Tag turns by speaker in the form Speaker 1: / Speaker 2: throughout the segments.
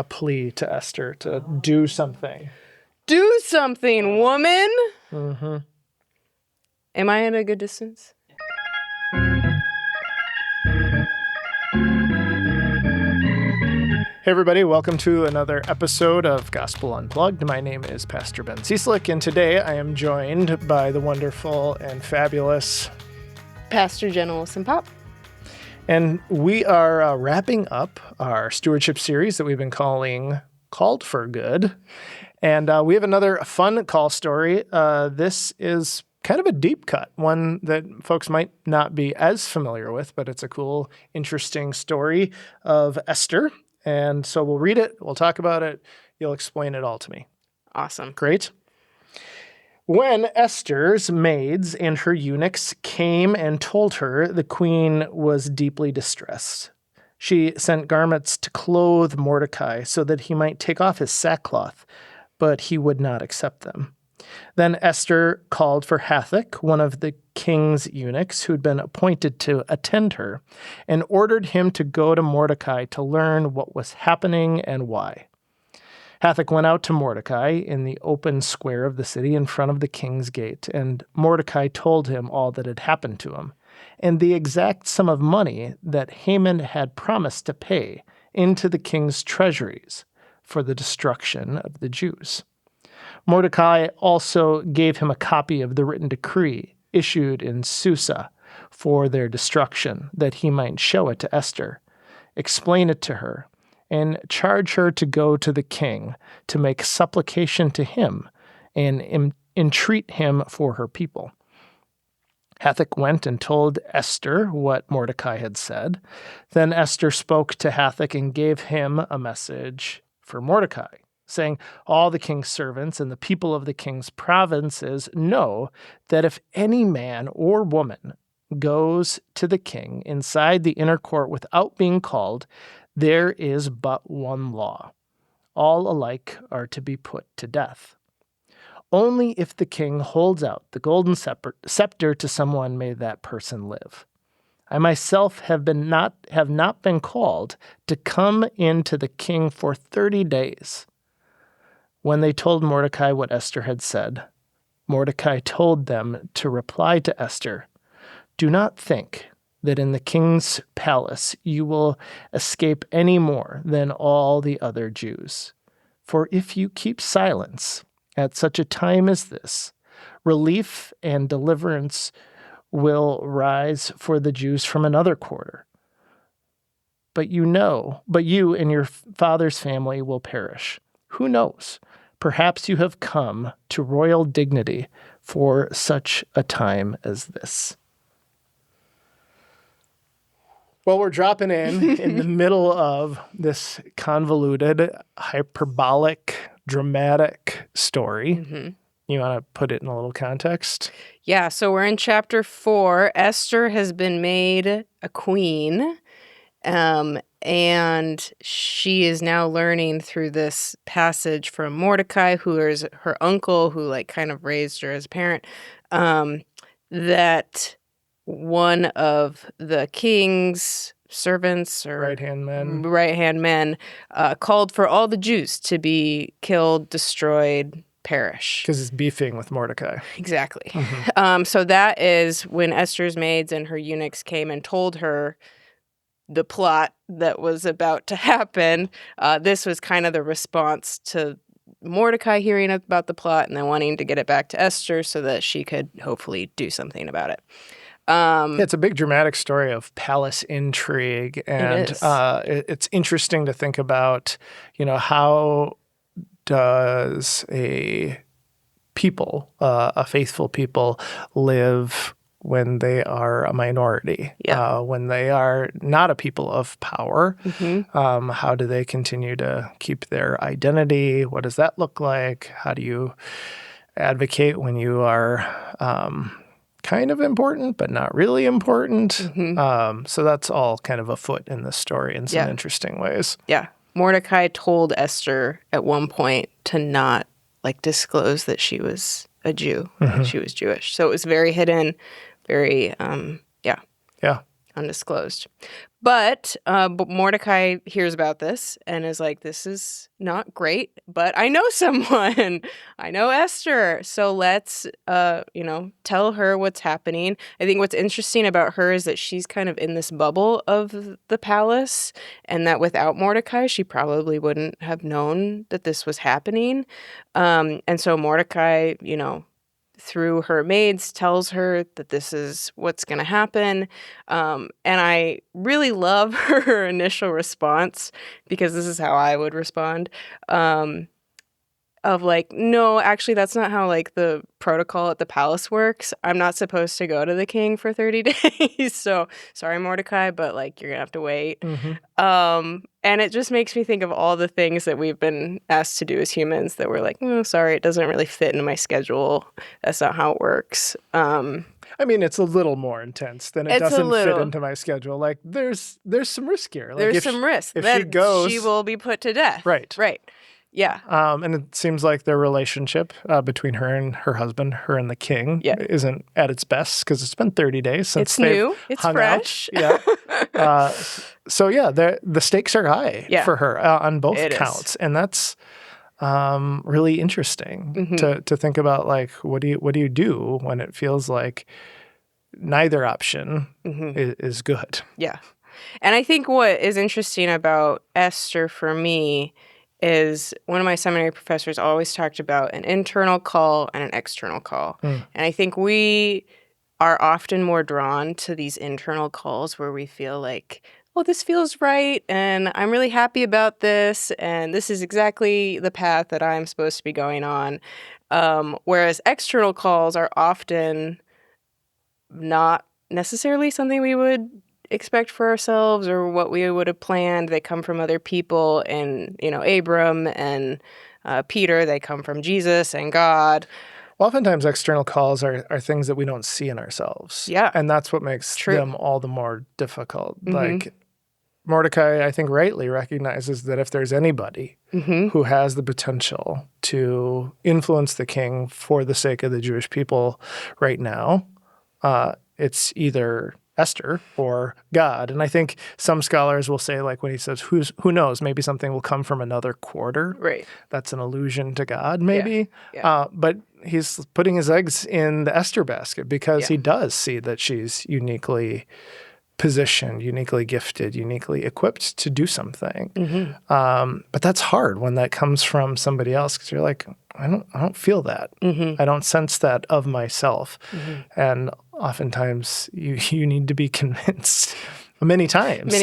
Speaker 1: plea to Esther to do something.
Speaker 2: Do something, woman!
Speaker 1: Mm-hmm.
Speaker 2: Am I at a good distance?
Speaker 1: Hey everybody, welcome to another episode of Gospel Unplugged. My name is Pastor Ben Cieslik, and today I am joined by the wonderful and fabulous
Speaker 2: Pastor Jen Olson Popp.
Speaker 1: And we are wrapping up our stewardship series that we've been calling Called for Good. And we have another fun call story. This is kind of a deep cut, one that folks might not be as familiar with, but it's a cool, interesting story of Esther. And so we'll read it, we'll talk about it, you'll explain it all to me.
Speaker 2: Awesome.
Speaker 1: Great. When Esther's maids and her eunuchs came and told her the queen was deeply distressed, she sent garments to clothe Mordecai so that he might take off his sackcloth, but he would not accept them. Then Esther called for Hathach, one of the king's eunuchs who had been appointed to attend her, and ordered him to go to Mordecai to learn what was happening and why. Hathach went out to Mordecai in the open square of the city in front of the king's gate, and Mordecai told him all that had happened to him, and the exact sum of money that Haman had promised to pay into the king's treasuries for the destruction of the Jews. Mordecai also gave him a copy of the written decree issued in Susa for their destruction, that he might show it to Esther, explain it to her, and charge her to go to the king to make supplication to him and entreat him for her people. Hathach went and told Esther what Mordecai had said. Then Esther spoke to Hathach and gave him a message for Mordecai, saying, all the king's servants and the people of the king's provinces know that if any man or woman goes to the king inside the inner court without being called, there is but one law. All alike are to be put to death. Only if the king holds out the golden scepter to someone may that person live. I myself have not been called to come into the king for 30 days. When they told Mordecai what Esther had said, Mordecai told them to reply to Esther, do not think that in the king's palace you will escape any more than all the other Jews. For if you keep silence at such a time as this, relief and deliverance will rise for the Jews from another quarter. But you and your father's family will perish. Who knows? Perhaps you have come to royal dignity for such a time as this. Well, we're dropping in the middle of this convoluted, hyperbolic, dramatic story. Mm-hmm. You want to put it in a little context?
Speaker 2: Yeah, so we're in chapter 4. Esther has been made a queen, and she is now learning through this passage from Mordecai, who is her uncle, who kind of raised her as a parent, that one of the king's servants or right-hand men called for all the Jews to be killed, destroyed, perish.
Speaker 1: Because it's beefing with Mordecai.
Speaker 2: Exactly. Mm-hmm. So that is when Esther's maids and her eunuchs came and told her the plot that was about to happen. This was kind of the response to Mordecai hearing about the plot and then wanting to get it back to Esther so that she could hopefully do something about it.
Speaker 1: It's a big dramatic story of palace intrigue, and it's interesting to think about, how does a faithful people live when they are a minority, when they are not a people of power? Mm-hmm. How do they continue to keep their identity? What does that look like? How do you advocate when you are kind of important, but not really important? Mm-hmm. So that's all kind of afoot in this story in some interesting ways.
Speaker 2: Yeah. Mordecai told Esther at one point to not disclose that she was a Jew, that she was Jewish. So it was very hidden, very, undisclosed. But Mordecai hears about this and is like, this is not great, but I know someone. I know Esther. So let's, tell her what's happening. I think what's interesting about her is that she's kind of in this bubble of the palace, and that without Mordecai, she probably wouldn't have known that this was happening. And so Mordecai, through her maids, tells her that this is what's going to happen. And I really love her initial response, because this is how I would respond. Of like, no, actually, that's not how like the protocol at the palace works. I'm not supposed to go to the king for 30 days. So sorry, Mordecai, but like you're gonna have to wait. And it just makes me think of all the things that we've been asked to do as humans that we're like, sorry, it doesn't really fit into my schedule. That's not how it works.
Speaker 1: I mean, it's a little more intense than it doesn't fit into my schedule. Like there's some risk here. Like
Speaker 2: there's some risk.
Speaker 1: If she goes,
Speaker 2: she will be put to death.
Speaker 1: Right.
Speaker 2: Yeah.
Speaker 1: And it seems like their relationship between her and her husband, her and the king, isn't at its best, because it's been 30 days since
Speaker 2: it's new. It's fresh.
Speaker 1: Yeah. So the stakes are high for her on both counts, and that's really interesting to think about. Like, what do you do when it feels like neither option is good?
Speaker 2: Yeah, and I think what is interesting about Esther for me is one of my seminary professors always talked about an internal call and an external call. And I think we are often more drawn to these internal calls where we feel like, well, this feels right, and I'm really happy about this, and this is exactly the path that I'm supposed to be going on. Whereas external calls are often not necessarily something we would expect for ourselves or what we would have planned. They come from other people, and Abram and Peter, they come from Jesus and God.
Speaker 1: Oftentimes external calls are things that we don't see in ourselves.
Speaker 2: Yeah.
Speaker 1: And that's what makes them all the more difficult. Like Mordecai, I think, rightly recognizes that if there's anybody who has the potential to influence the king for the sake of the Jewish people right now, it's either Esther or God. And I think some scholars will say, like when he says, who knows, maybe something will come from another quarter.
Speaker 2: Right.
Speaker 1: That's an allusion to God, maybe.
Speaker 2: Yeah.
Speaker 1: But he's putting his eggs in the Esther basket because he does see that she's uniquely positioned, uniquely gifted, uniquely equipped to do something. But that's hard when that comes from somebody else, because you're like, I don't feel that. I don't sense that of myself. And oftentimes you need to be convinced many times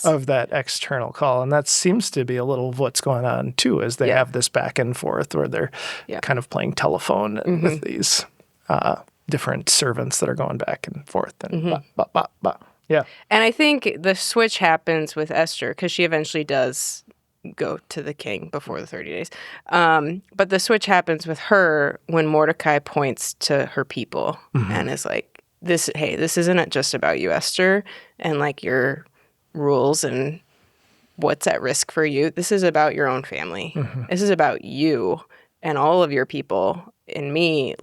Speaker 1: of that external call. And that seems to be a little of what's going on too, as they have this back and forth where they're kind of playing telephone with these different servants that are going back and forth. And Yeah.
Speaker 2: And I think the switch happens with Esther, because she eventually does go to the king before the 30 days. But the switch happens with her when Mordecai points to her people and is like, this isn't just about you, Esther, and like your rules and what's at risk for you. This is about your own family. This is about you and all of your people and me.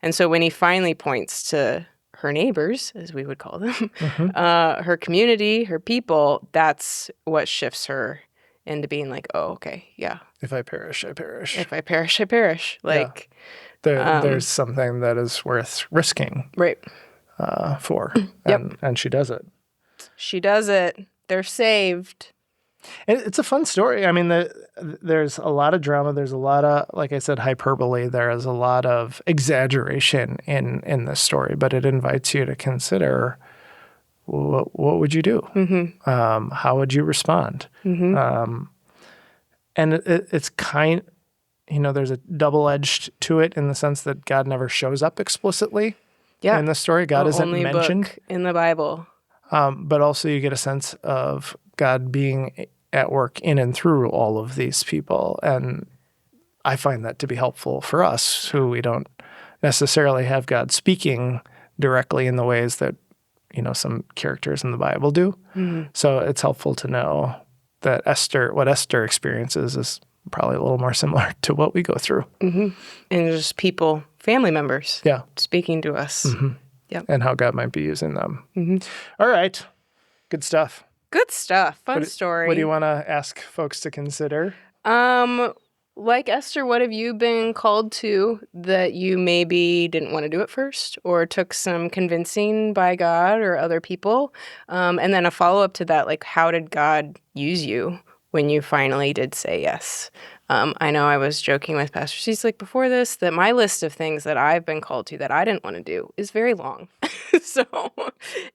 Speaker 2: And so when he finally points to her neighbors, as we would call them, her community, her people, that's what shifts her into being like, oh, okay, yeah.
Speaker 1: If I perish, I perish.
Speaker 2: If I perish, I perish.
Speaker 1: There's something that is worth risking.
Speaker 2: Right.
Speaker 1: For. And she does it.
Speaker 2: She does it. They're saved.
Speaker 1: And it's a fun story. I mean, there's a lot of drama. There's a lot of, like I said, hyperbole. There is a lot of exaggeration in this story, but it invites you to consider, what would you do? How would you respond? And it's there's a double-edged to it in the sense that God never shows up explicitly in the story. God isn't mentioned
Speaker 2: book in the Bible.
Speaker 1: But also you get a sense of God being at work in and through all of these people. And I find that to be helpful for us, who we don't necessarily have God speaking directly in the ways that, some characters in the Bible do. So it's helpful to know that what Esther experiences is probably a little more similar to what we go through.
Speaker 2: And just people, family members, speaking to us. Yep.
Speaker 1: and how God might be using them.
Speaker 2: Mhm.
Speaker 1: All right. Good stuff.
Speaker 2: Good stuff. Fun story.
Speaker 1: What do you want to ask folks to consider?
Speaker 2: Like Esther, what have you been called to that you maybe didn't want to do at first or took some convincing by God or other people? And then a follow-up to that, like, how did God use you when you finally did say yes? I know I was joking with Pastor Cieslik before this that my list of things that I've been called to that I didn't want to do is very long. So,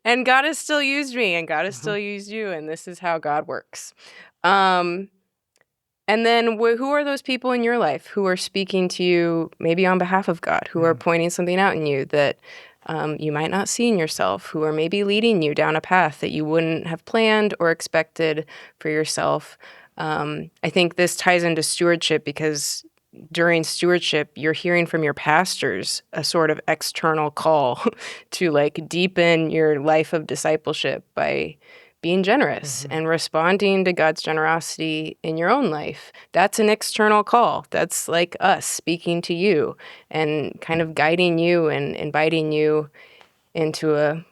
Speaker 2: and God has still used me, and God has still used you, and this is how God works. And then who are those people in your life who are speaking to you maybe on behalf of God, who are pointing something out in you that you might not see in yourself, who are maybe leading you down a path that you wouldn't have planned or expected for yourself? I think this ties into stewardship because during stewardship, you're hearing from your pastors a sort of external call to like deepen your life of discipleship by being generous and responding to God's generosity in your own life. That's an external call. That's like us speaking to you and kind of guiding you and inviting you into a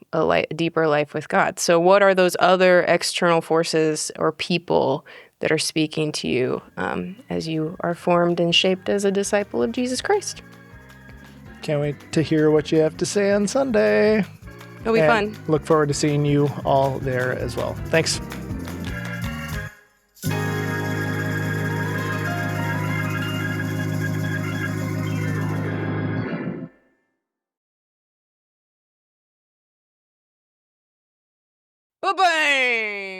Speaker 2: deeper life with God. So what are those other external forces or people that are speaking to you as you are formed and shaped as a disciple of Jesus Christ?
Speaker 1: Can't wait to hear what you have to say on Sunday.
Speaker 2: It'll be fun.
Speaker 1: Look forward to seeing you all there as well. Thanks.
Speaker 2: Bye-bye!